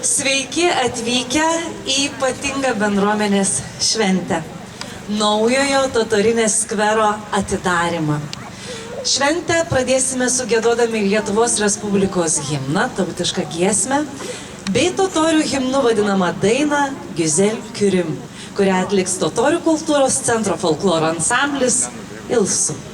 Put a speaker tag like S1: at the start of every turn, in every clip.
S1: Sveiki atvykę į ypatingą bendruomenės šventę – naujojo Totorinės skvero atidarymą. Šventę pradėsime sugiedodami Lietuvos Respublikos himną, tautišką giesmę, bei totorių himnu vadinamą dainą Güzel Kürim, kurią atliks Totorių kultūros centro folkloro ansamblis Ilsu.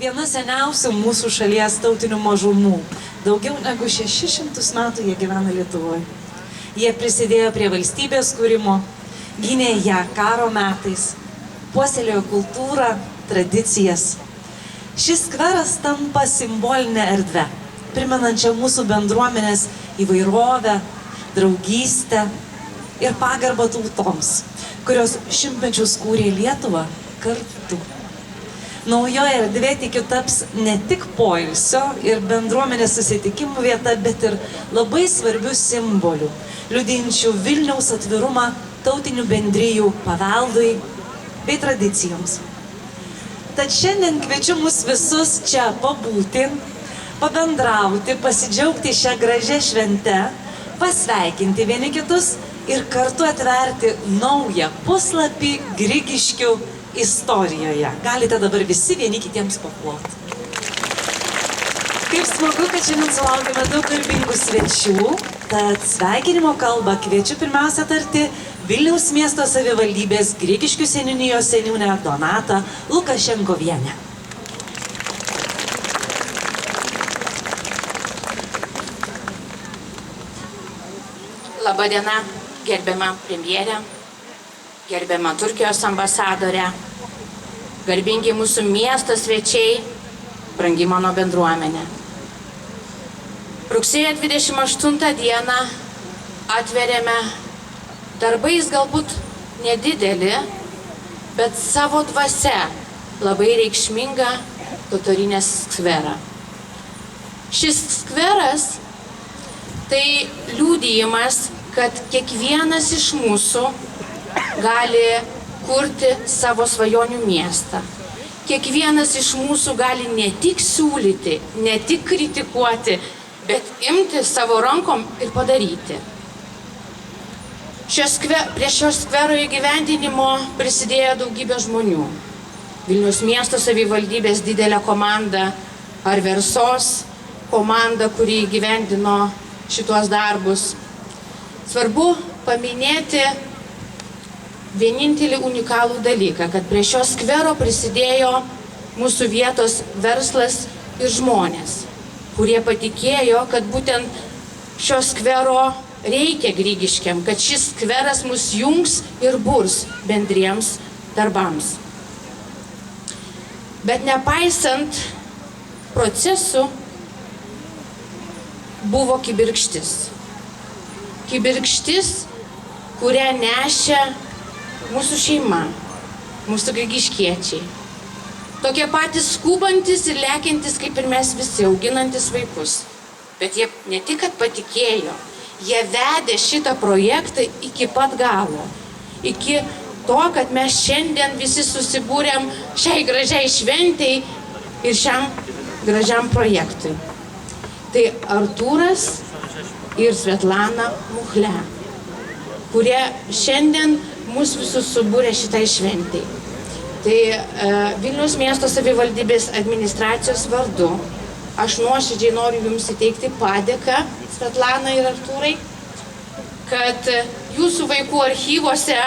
S1: Viena seniausių mūsų šalies tautinių mažumų. Daugiau negu 600 metų jie gyvena Lietuvoje. Jie prisidėjo prie valstybės kūrimo, gynė ją karo metais, puoselėjo kultūrą, tradicijas. Šis skveras tampa simbolinė erdve, primenančia mūsų bendruomenės įvairovę, draugystę ir pagarbą tautoms, kurios šimtmečius kūrė Lietuvą kartu. Naujoji erdvė tikiu taps ne tik poilsio ir bendruomenės susitikimų vieta, bet ir labai svarbių simbolių, liudinčių Vilniaus atvirumą tautinių bendrijų paveldui bei tradicijoms. Tad šiandien kviečiu mus visus čia pabūti, pabendrauti, pasidžiaugti šią gražią šventę, pasveikinti vieni kitus ir kartu atverti naują puslapį Grigiškių istorijoje. Galite dabar visi vieni kitiems paploti. Kaip smagu, kad šiandien sulaukėme daug garbingų svečių, tad sveikinimo kalbą kviečiu pirmiausia tarti Vilniaus miesto savivaldybės Grigiškių seniūnijos seniūnę Donatą Lukašenkovienę.
S2: Labą dieną, gerbiama premjerė, gerbiama Turkijos ambasadorė, garbingi mūsų miesto svečiai, brangi mano bendruomenė. Rugsėjo 28 dieną atverėme darbais galbūt nedidelį, bet savo dvasia labai reikšmingą Totorinės skverą. Šis skveras tai liudijimas, kad kiekvienas iš mūsų gali kurti savo svajonių miestą. Kiekvienas iš mūsų gali ne tik siūlyti, ne tik kritikuoti, bet imti savo rankom ir padaryti. Prie šio skvero įgyvendinimo prisidėjo daugybė žmonių. Vilniaus miesto savivaldybės didelė komanda ar Versos komanda, kuri įgyvendino šitos darbus. Svarbu paminėti vienintelį unikalų dalyką, kad prie šio skvero prisidėjo mūsų vietos verslas ir žmonės, kurie patikėjo, kad būtent šio skvero reikia Grigiškiam, kad šis skveras mus jungs ir burs bendriems darbams. Bet nepaisant procesų, buvo kibirkštis. Kibirkštis, kurią nešė mūsų šeima, mūsų grigiškiečiai. Tokie patys skubantis ir lekiantis, kaip ir mes visi, auginantis vaikus. Bet jie ne tik, kad patikėjo, jie vedė šitą projektą iki pat galo. Iki to, kad mes šiandien visi susibūrėm šiai gražiai šventei ir šiam gražiam projektui. Tai Artūras ir Svetlana Muchle, kurie šiandien mus visus subūrė šitai šventei. Tai Vilniaus miesto savivaldybės administracijos vardu aš nuoširdžiai noriu jums įteikti padėką, Svetlana ir Artūrai, kad jūsų vaikų archyvose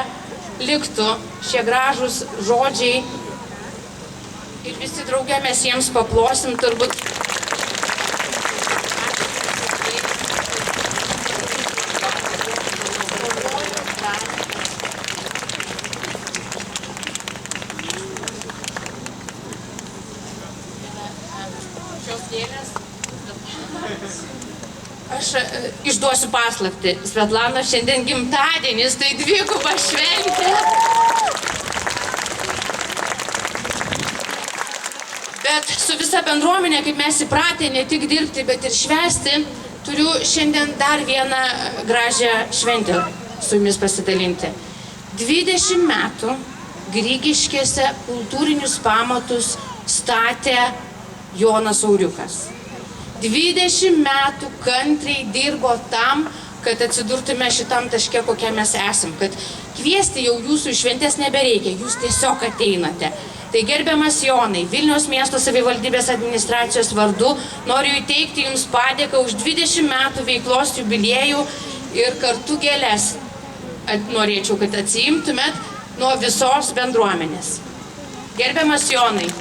S2: liktų šie gražūs žodžiai ir visi drauge mes jiems paplosim turbūt. Aš išduosiu paslaptį. Svetlana šiandien gimtadienis, tai dviguba šventė. Bet su visa bendruomenė, kaip mes įpratę ne tik dirbti, bet ir švęsti, turiu šiandien dar vieną gražią šventę su jumis pasidalinti. 20 metų Grigiškėse kultūrinius pamatus statė Jonas Auriukas. 20 metų kantriai dirbo tam, kad atsidurtume šitam taške, kokie mes esam. Kad kviesti jau jūsų šventės nebereikia, jūs tiesiog ateinate. Tai gerbiamas Jonai, Vilniaus miesto savivaldybės administracijos vardu noriu įteikti jums padėką už 20 metų veiklos jubiliejų ir kartu gėles. Norėčiau, kad atsiimtumėt nuo visos bendruomenės. Gerbiamas Jonai,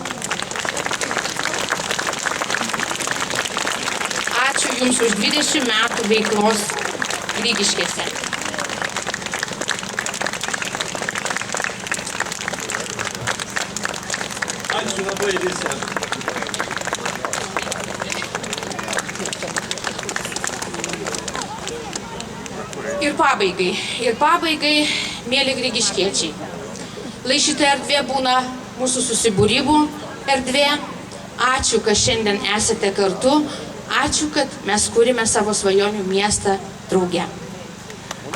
S2: ačiū jums už 20 metų veiklos Grigiškėse.
S3: Ačiū labai visiems.
S2: Ir pabaigai, mėly grigiškiečiai. Lai šita erdvė būna mūsų susibūrimų erdvė. Ačiū, kad šiandien esate kartu. Ačiū, kad mes kūrime savo svajonių miestą drauge.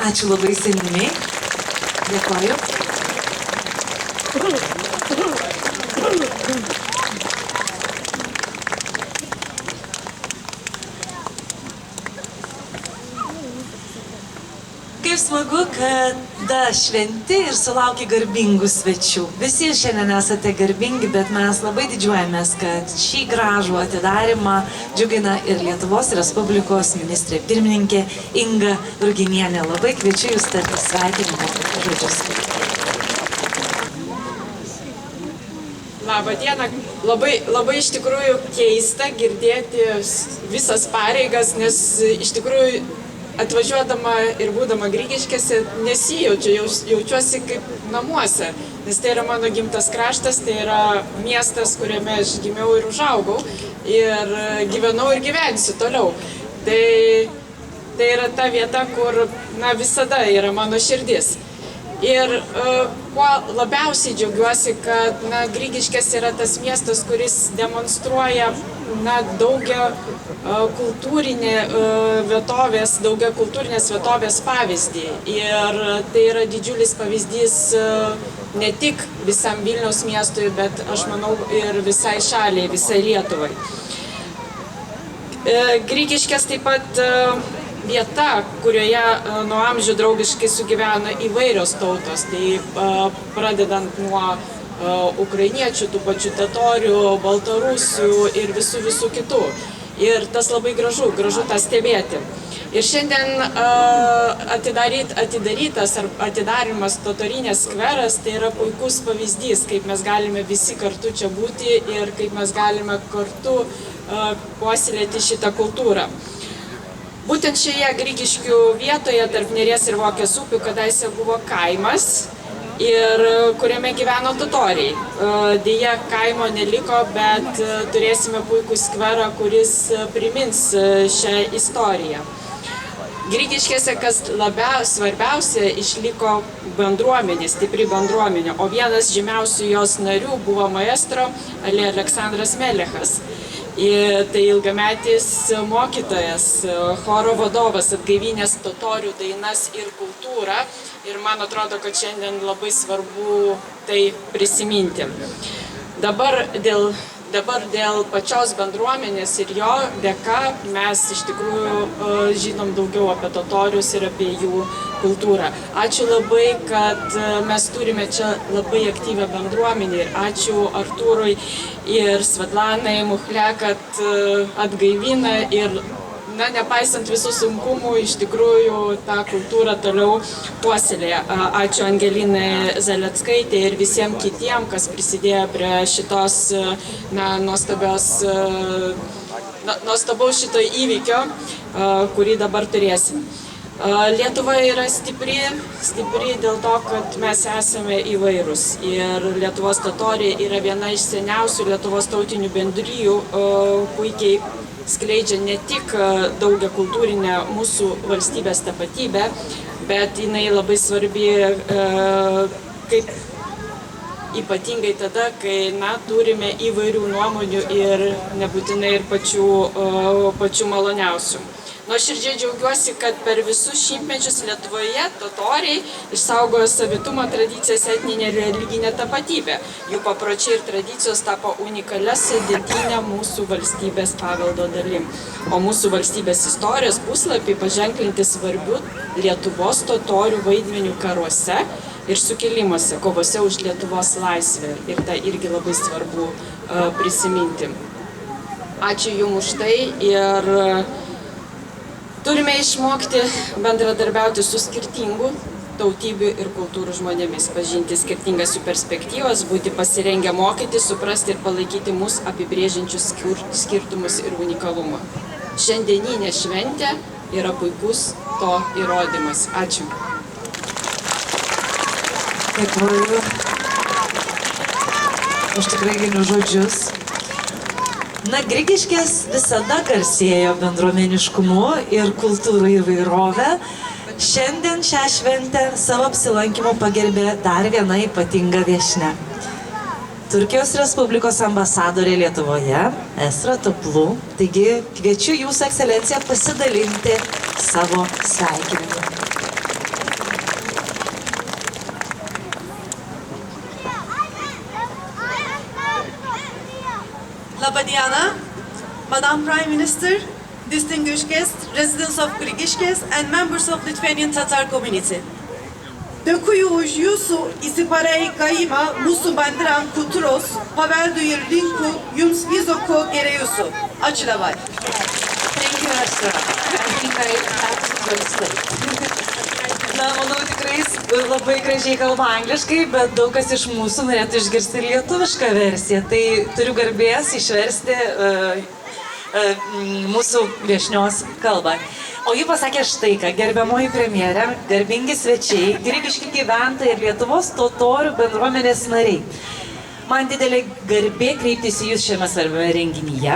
S1: Ačiū labai seniai. Dėkoju. Kaip smagu, kad šventi ir sulauki garbingų svečių. Visi šiandien esate garbingi, bet mes labai didžiuojamės, kad šį gražų atidarimą džiugina ir Lietuvos Respublikos ministrė pirmininkė Inga Ruginienė. Labai kviečiu jūs tarti sveikinimo žodžius.
S4: Labą dieną. Labai iš tikrųjų keista girdėti visas pareigas, nes iš tikrųjų atvažiuodama ir būdama Grigiškėse nesijaučiu, jaučiuosi kaip namuose, nes tai yra mano gimtas kraštas, tai yra miestas, kuriame aš gimiau ir užaugau ir gyvenau ir gyvensiu toliau. Tai yra ta vieta, kur visada yra mano širdis. Ir kuo labiausiai džiaugiuosi, kad Grigiškės yra tas miestas, kuris demonstruoja daugia kultūrinės vietovės pavyzdį. Ir tai yra didžiulis pavyzdys ne tik visam Vilniaus miestui, bet aš manau ir visai šaliai, visai Lietuvai. Grigiškės taip pat vieta, kurioje nuo amžių draugiškai sugyvena įvairios tautos. Tai pradedant nuo ukrainiečių, tų pačių totorių, baltarusių ir visų kitų. Ir tas labai gražu tą stebėti. Ir šiandien atidarytas ar atidarimas Totorinės skveras, tai yra puikus pavyzdys, kaip mes galime visi kartu čia būti ir kaip mes galime kartu puoselėti šitą kultūrą. Būtent šioje Grigiškių vietoje tarp Neries ir Vokės upių kadaise buvo kaimas, ir kuriame gyveno totoriai. Deja, kaimo neliko, bet turėsime puikų skverą, kuris primins šią istoriją. Grigiškėse, kas svarbiausia, išliko bendruomenė, stipri bendruomenė, o vienas žymiausių jos narių buvo maestro Aleksandras Melechas. Tai ilgametis mokytojas, choro vadovas, atgaivinęs totorių dainas ir kultūrą. Ir man atrodo, kad šiandien labai svarbu tai prisiminti. Dabar dėl pačios bendruomenės ir jo dėka mes iš tikrųjų žinom daugiau apie totorius ir apie jų kultūrą. Ačiū labai, kad mes turime čia labai aktyvią bendruomenę ir ačiū Artūrui ir Svetlanai Muchle, kad atgaivina ir nepaisant visų sunkumų, iš tikrųjų tą kultūrą toliau puoselėja. Ačiū Angelinai Zaleckaitė ir visiems kitiems, kas prisidėjo prie šitos nuostabaus šito įvykio, kurį dabar turėsim. Lietuva yra stipri dėl to, kad mes esame įvairūs. Ir Lietuvos totoriai yra viena iš seniausių Lietuvos tautinių bendrijų, puikiai skleidžia ne tik daugiakultūrinę mūsų valstybės tapatybę, bet jinai labai svarbi kaip ypatingai tada, kai turime įvairių nuomonių ir nebūtinai ir pačių maloniausių. Nuoširdžiai džiaugiuosi, kad per visus šimtmečius Lietuvoje totoriai išsaugojo savitumą, tradicijas, etninę ir religinę tapatybę. Jų papročiai ir tradicijos tapo unikalia sudėtinė mūsų valstybės paveldo dalim. O mūsų valstybės istorijos puslapiai paženklinti svarbių Lietuvos totorių vaidmenių karuose ir sukilimuose, kovose už Lietuvos laisvę. Ir tai irgi labai svarbu prisiminti. Ačiū Jums už tai ir turime išmokti bendradarbiauti su skirtingų tautybių ir kultūrų žmonėmis, pažinti skirtingas jų perspektyvas, būti pasirengę mokyti, suprasti ir palaikyti mus apibrėžiančius skirtumus ir unikalumą. Šiandieninė šventė yra puikus to įrodymas. Ačiū.
S1: Dėkuoju už tikrai gilius žodžius. Grigiškės visada garsėjo bendruomeniškumu ir kultūrų įvairovę. Šiandien šią šventę savo apsilankymu pagerbė dar viena ypatinga viešnia. Turkijos Respublikos ambasadorė Lietuvoje, Esra Toplu. Taigi kviečiu Jūsų ekscelenciją pasidalinti savo sveikinimu.
S5: Labą dieną, Madam Prime Minister, distinguished guests, residents of Grigiškės and members of Lithuanian Tatar community. Dėkuoju už Jūsų įsipareigojimą mūsų bendram kultūros paveldui ir linkiu Jums viso ko geriausio. Ačiū labai.
S1: Thank you, Esra. I think I have to translate. Manau, tikrai labai gražiai kalba angliškai, bet daug kas iš mūsų norėtų išgirsti lietuvišką versiją. Tai turiu garbės išversti mūsų viešnios kalbą. O ji pasakė štai ką: gerbiamoji premjerė, garbingi svečiai, grigiški gyventojai ir Lietuvos totorių bendruomenės nariai. Man didelė garbė kreiptis į Jūs šiame svarbiame renginyje.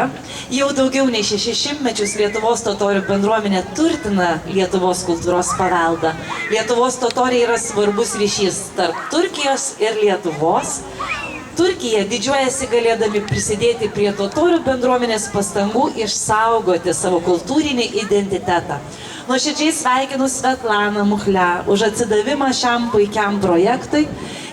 S1: Jau daugiau nei 6 metus Lietuvos totorių bendruomenė turtina Lietuvos kultūros paveldą. Lietuvos totoriai yra svarbus ryšys tarp Turkijos ir Lietuvos. Turkija didžiuojasi galėdami prisidėti prie totorių bendruomenės pastangų išsaugoti savo kultūrinį identitetą. Nuoširdžiai sveikinu Svetlaną Muchle už atsidavimą šiam puikiam projektui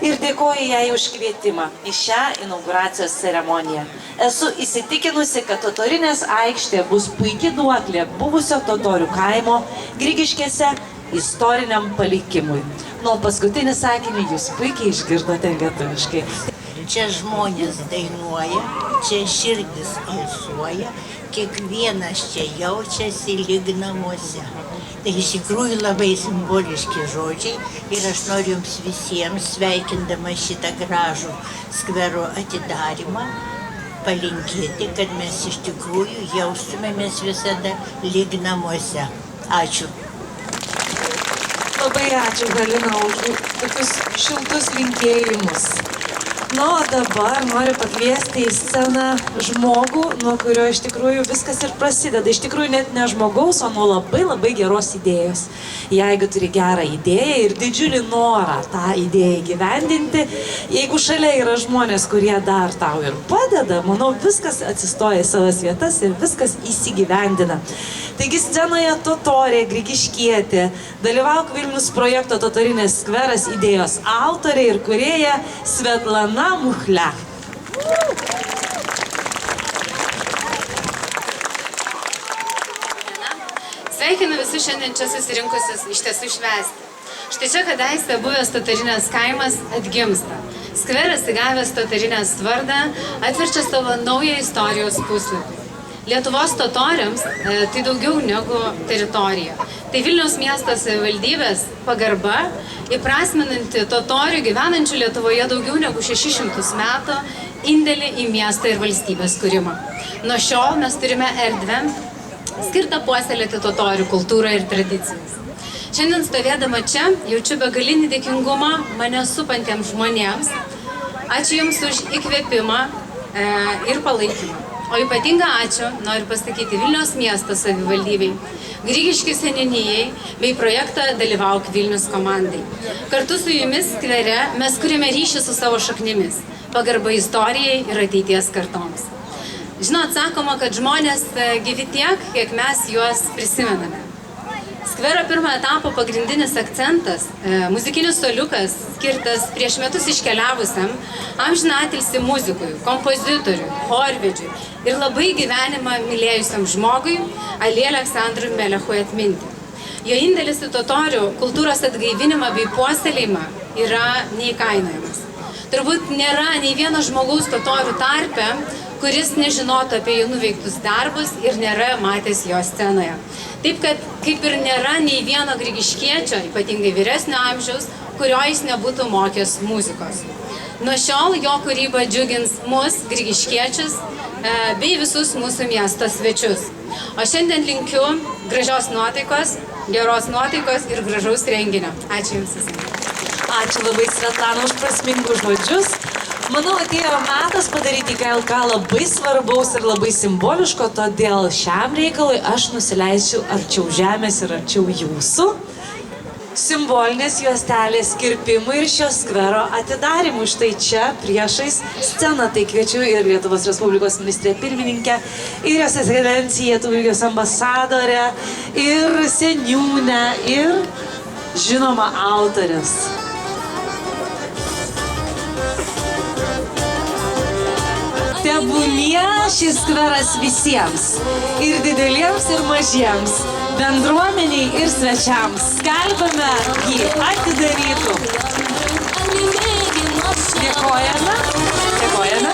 S1: ir dėkoju jai už kvietimą į šią inauguracijos ceremoniją. Esu įsitikinusi, kad totorinės aikštė bus puikiai duoklė buvusio totorių kaimo Grigiškėse istoriniam palikimui. Nuo paskutinį sakinį Jūs puikiai išgirdote lietuviškai.
S6: Čia žmonės dainuoja, čia širdis alsuoja, kiekvienas čia jaučiasi lyg namuose. Tai iš tikrųjų labai simboliški žodžiai ir aš noriu Jums visiems, sveikindama šitą gražų skvero atidarimą, palinkėti, kad mes iš tikrųjų jaustumėmės visada lyg namuose. Ačiū.
S1: Labai ačiū, Galina, už tokius šiltus linkėjimus. Na, o dabar noriu pakviesti į sceną žmogų, nuo kurio iš tikrųjų viskas ir prasideda. Iš tikrųjų net ne žmogaus, o nuo labai geros idėjos. Jeigu turi gerą idėją ir didžiulį norą tą idėją įgyvendinti, jeigu šalia yra žmonės, kurie dar tau ir padeda, manau, viskas atsistoja į savas vietas ir viskas įsigyvendina. Taigi scenoje Totorė Grigiškietė, Dalyvauk Vilnius projekto Totorinės skveras idėjos autorė ir kūrėja Svetlana Muchlia.
S7: Sveikinu visus šiandien čia susirinkusius iš tiesų švęsti. Štai čia kadaise buvęs Totorinės kaimas atgimsta. Skveras įgavęs Totorinės vardą atverčia savo naują istorijos puslapį. Lietuvos totoriams tai daugiau negu teritorija. Tai Vilniaus miesto savivaldybės pagarba, įprasminanti totorių gyvenančių Lietuvoje daugiau negu 600 metų indėlį į miestą ir valstybės kūrimą. Nuo šiol mes turime erdvę skirtą puoselėti totorių kultūrą ir tradicijas. Šiandien stovėdama čia jaučiu begalinį dėkingumą mane supantiems žmonėms. Ačiū Jums už įkvėpimą ir palaikymą. O ypatingą ačiū noriu pasakyti Vilniaus miesto savivaldybei, Grigiškių seniūnijai bei projektą Dalyvauk Vilnius komandai. Kartu su jumis skvere mes kuriame ryšį su savo šaknimis, pagarbą istorijai ir ateities kartoms. Žinot, sakoma, kad žmonės gyvi tiek, kiek mes juos prisimename. Skvero pirmo etapo pagrindinis akcentas – muzikinis suoliukas, skirtas prieš metus iškeliavusiam amžiną atilsį muzikui, kompozitoriui, chorvedžiui ir labai gyvenimą mylėjusiam žmogui Ali Aleksandrui Melechui atminti. Jo indėlis į totorių kultūros atgaivinimą bei puoselėjimą yra neįkainojamas. Turbūt nėra nei vieno žmogaus totorių tarpe, kuris nežinotų apie jų nuveiktus darbus ir nėra matęs jo scenoje. Taip, kad kaip ir nėra nei vieno grigiškiečio, ypatingai vyresnio amžiaus, kurio jis nebūtų mokęs muzikos. Nuo šiol jo kūryba džiugins mus, grigiškiečius, bei visus mūsų miesto svečius. O šiandien linkiu gražios nuotaikos, geros nuotaikos ir gražaus renginio. Ačiū Jums visiems.
S1: Ačiū labai Svetlana už prasmingus žodžius. Manau, atėjo metas padaryti KLK labai svarbaus ir labai simboliško, todėl šiam reikalui aš nusileisiu arčiau žemės ir arčiau jūsų. Simbolinės juostelės kirpimui ir šio skvero atidarimui. Štai čia priešais sceną, tai kviečiu ir Lietuvos Respublikos ministrė pirmininkė, ir jos ekscelencija, Turkijos ambasadorė, ir seniūnė, ir žinoma autorės. Tebūnie šis skveras visiems, ir dideliems, ir mažiems, bendruomeniai ir svečiams. Skelbiame jį atidarytų. Dėkojame. Dėkojame.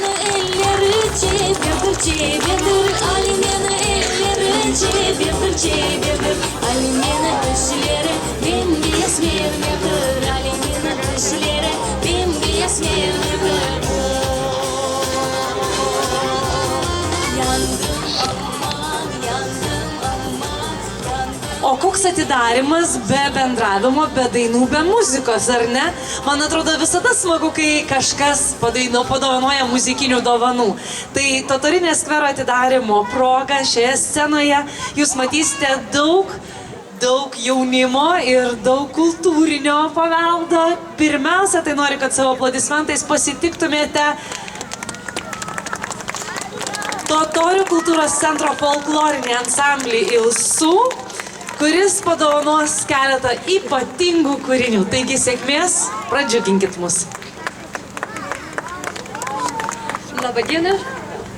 S1: O koks atidarimas be bendravimo, be dainų, be muzikos, ar ne? Man atrodo, visada smagu, kai kažkas padovanoja muzikinių dovanų. Tai Totorinės skvero atidarimo proga šioje scenoje jūs matysite daug jaunimo ir daug kultūrinio paveldo. Pirmiausia, tai noriu, kad savo aplodismentais pasitiktumėte Totorių kultūros centro folklorinį ansamblį Ilsu, kuris padovanos keletą ypatingų kūrinių. Taigi sėkmės, pradžiuginkit mus.
S8: Labadiena,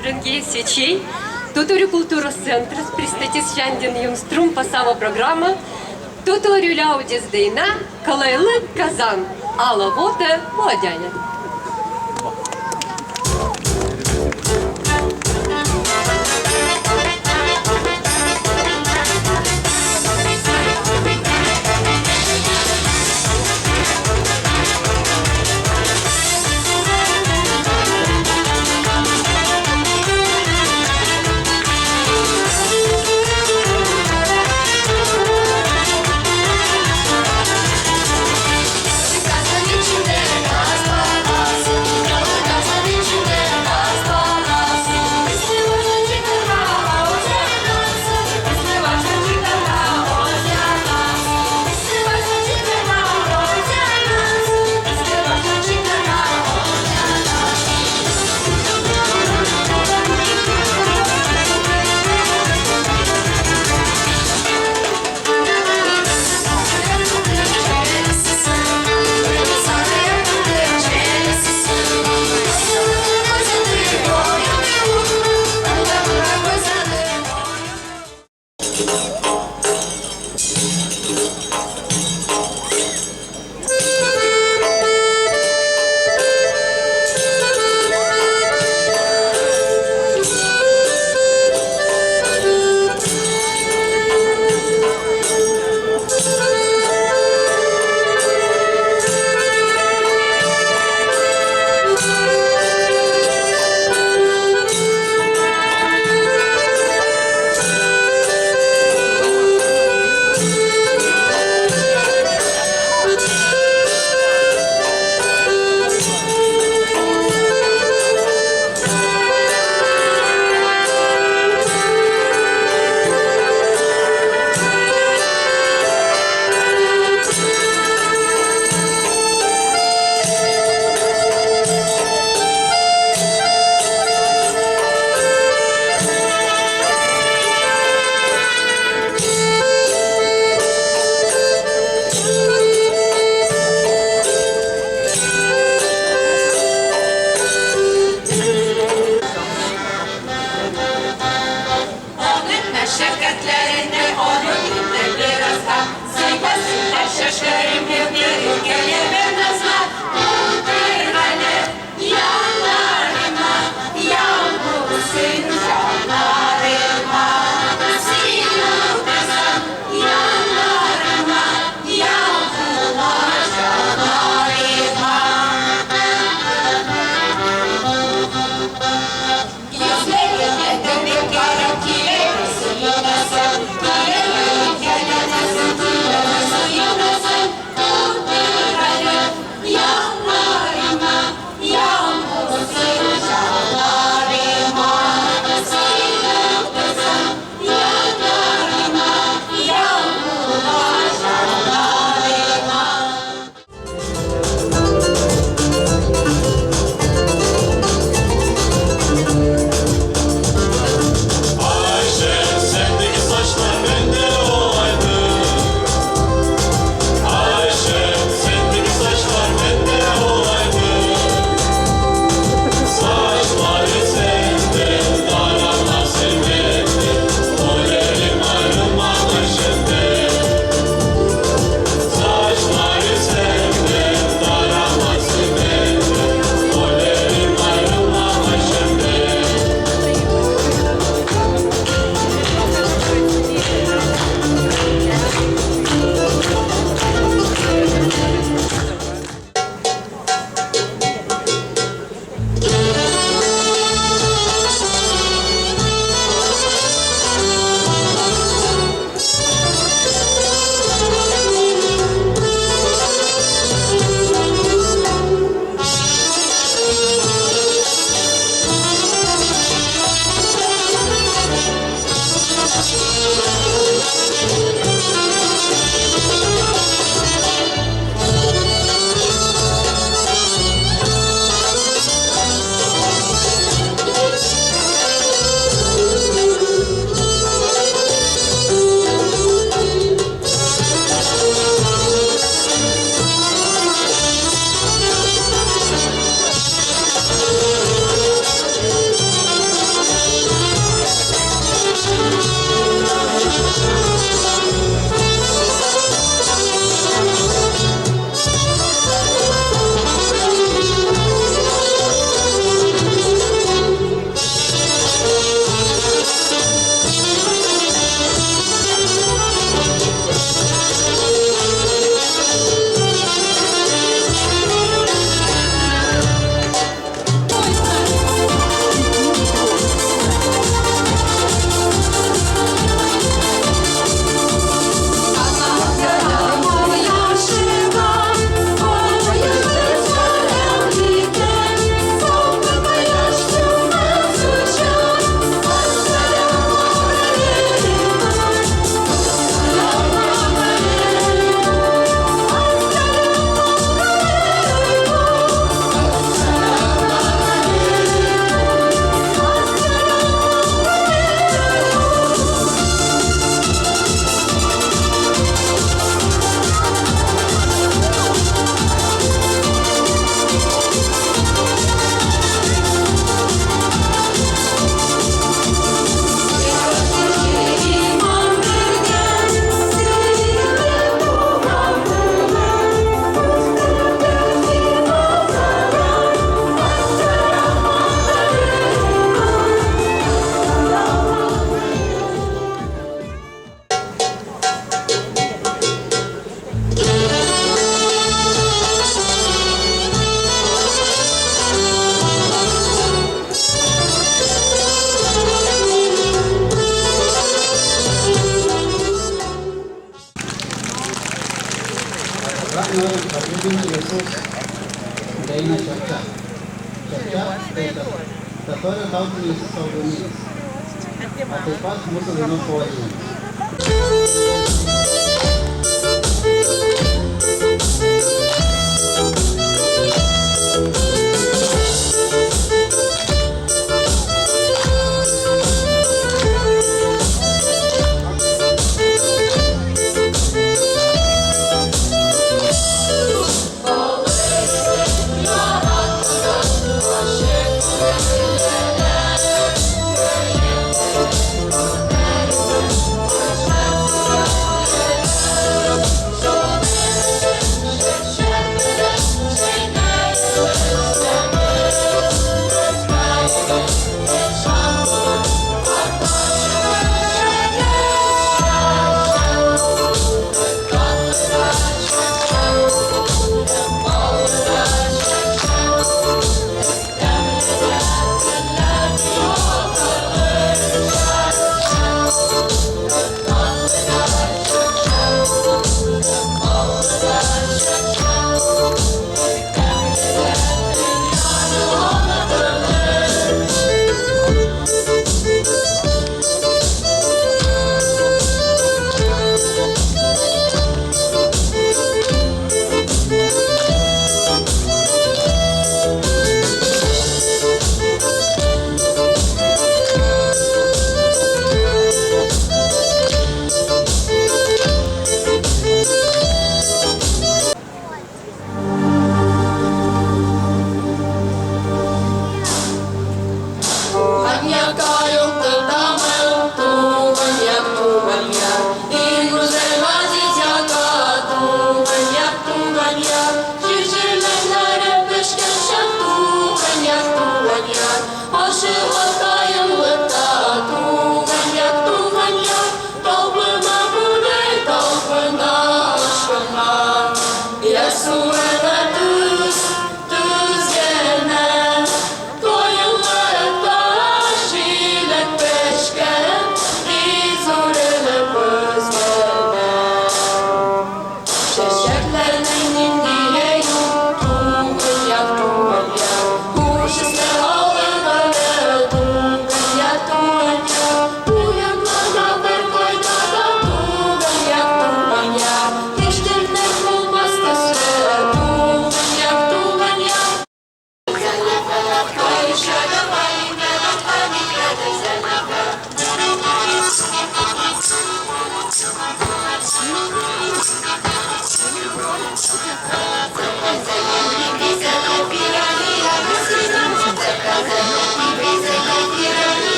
S8: brangieji svečiai. Totorių kultūros centras pristatys šiandien jums trumpą savo programą. Totorių liaudies daina Kalailы Kazan. Alavota Modянė.
S9: Krasna daina Čepčia. Čepčia tai totorių tautinis saldumynas, o taip pat mūsų dainos pavadinimas.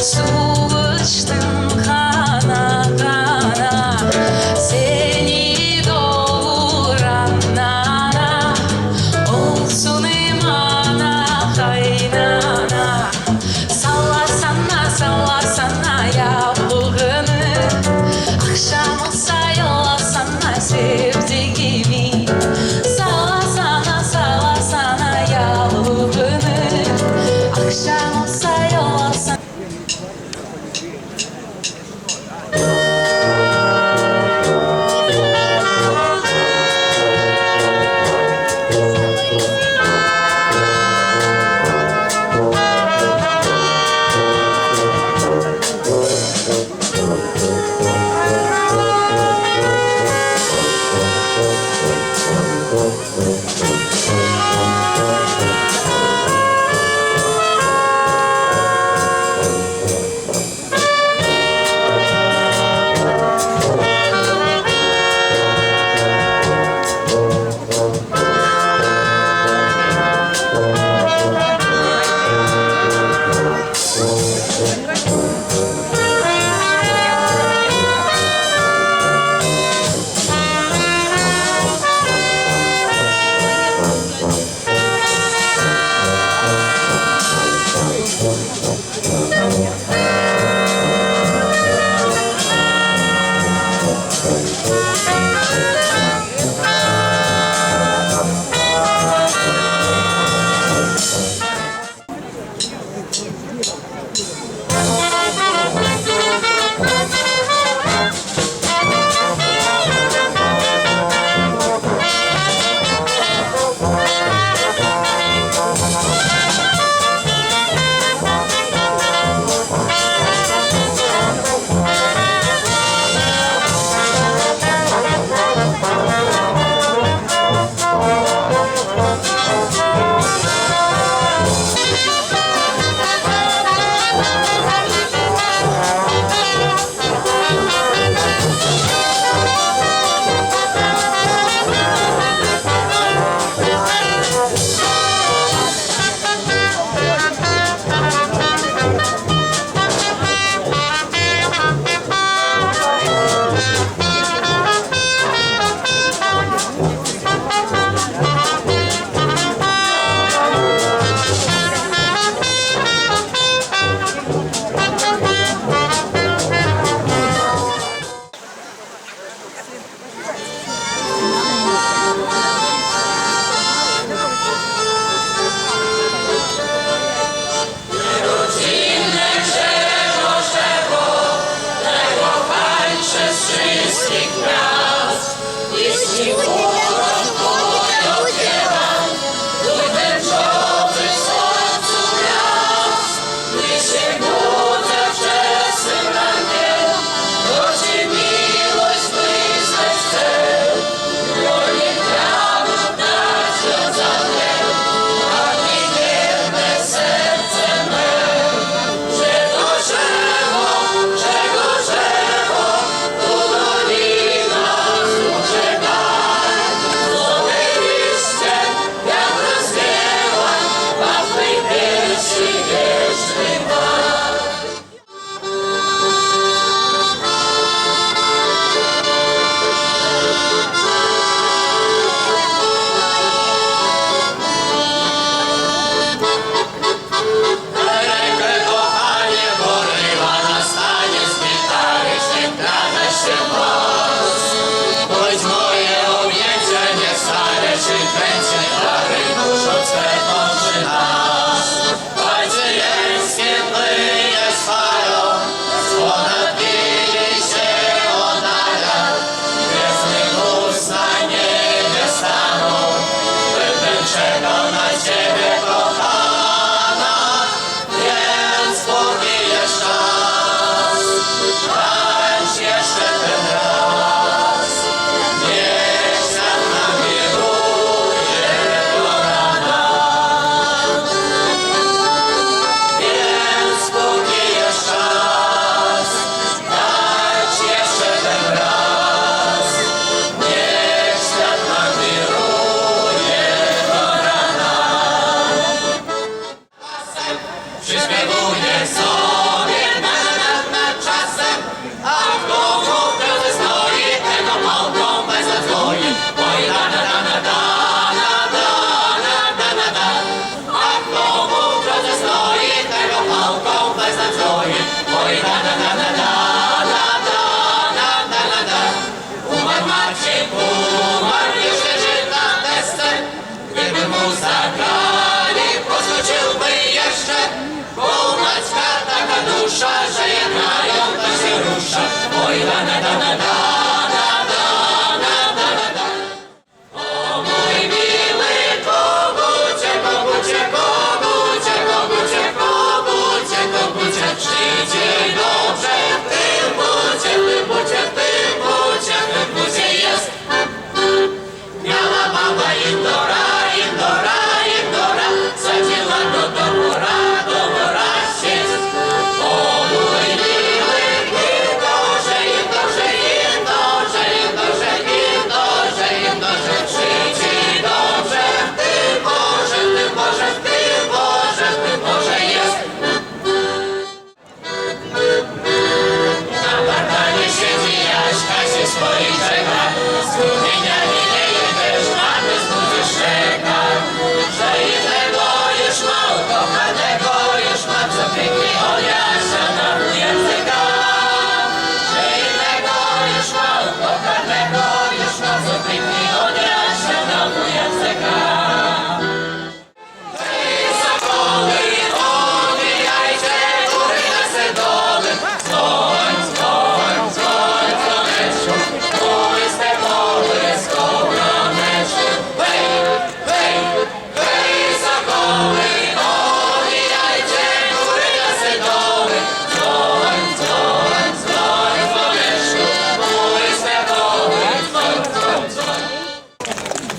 S10: Su içtim kana kana,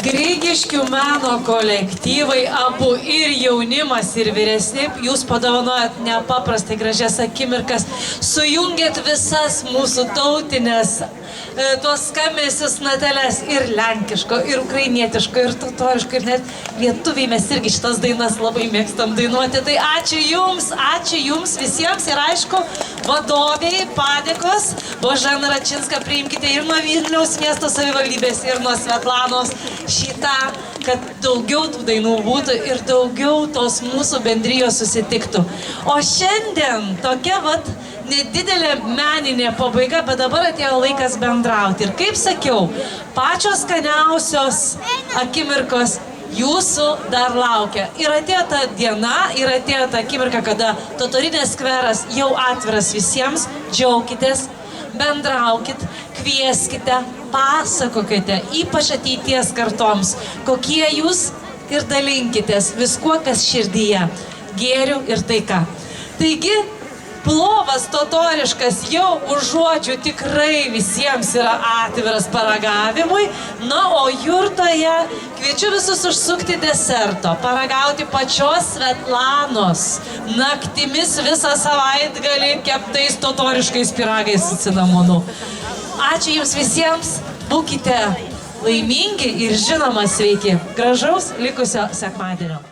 S1: Grigiškių meno kolektyvai, abu ir jaunimas, ir vyresni, jūs padovanojat nepaprastai gražias akimirkas, sujungėt visas mūsų tautinės, tuos skambesius nateles ir lenkiško, ir ukrainietiško, ir totoriško, ir net lietuviai mes irgi šitas dainas labai mėgstam dainuoti. Tai ačiū jums visiems ir aišku, vadovėjai padėkos, Božena Račinska, priimkite ir nuo Vilniaus miesto savivaldybės, ir nuo Svetlanos šitą, kad daugiau tų dainų būtų ir daugiau tos mūsų bendrijos susitiktų. O šiandien tokia nedidelė meninė pabaiga, bet dabar atėjo laikas bendrauti. Ir kaip sakiau, pačios skaniausios akimirkos jūsų dar laukia. Ir atėjo ta diena, ir atėjo ta akimirka, kada Totorinės skveras jau atviras visiems, džiaukitės, bendraukit, kvieskite, pasakokite, ypač ateities kartoms, kokie jūs ir dalinkitės viskuo, kas širdyje, gėriu ir taika. Taigi, plovas totoriškas jau už žodžių tikrai visiems yra atviras paragavimui, na, o jurtoje kviečiu visus užsukti deserto, paragauti pačios Svetlanos, naktimis visą savaitgalį keptais totoriškais pyragais su cinamonu. Ačiū jums visiems, būkite laimingi ir žinoma sveiki. Gražaus likusio sekmadienio.